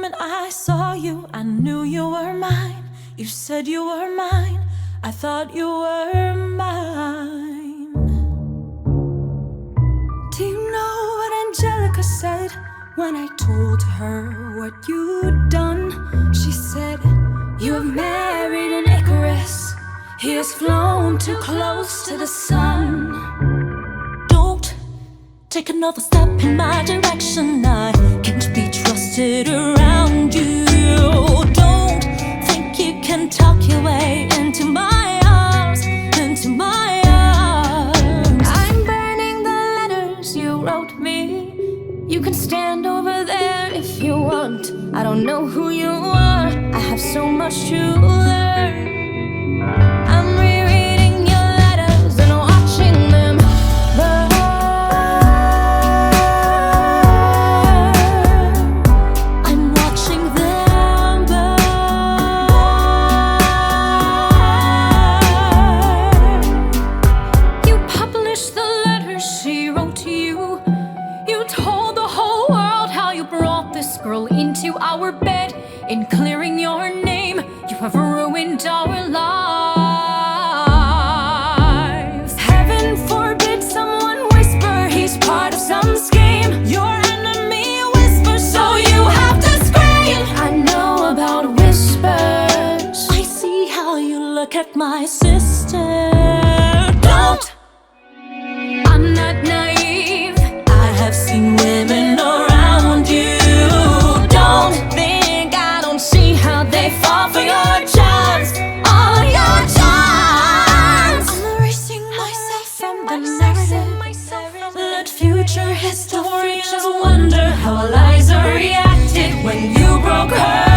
moment I saw you, I knew you were mine. You said you were mine, I thought you were mine. Do you know what Angelica said when I told her what you'd done? She said, you have married an Icarus. He has flown too close to the sun. Don't take another step in my direction. I can't be trusted around you. Don't think you can talk your way into my arms, into my arms. I'm burning the letters you wrote me. You can stand over there if you want. I don't know who you are, I have so much to learn. I'm rereading your letters and watching them burn. I'm watching them burn. You published the letters she wrote to you. You told the whole world how you brought this girl into our bed. In clearing your name, you have ruined our lives. Heaven forbid someone whisper he's part of some scheme. Your enemy whispers, so you have to scream. I know about whispers. I see how you look at my sister. Don't. I'm not naive. I have seen women around you. Don't think I don't see how they fall for your charms, all your charms. I'm erasing myself from the narrative. Let future historians wonder how Eliza reacted when you broke her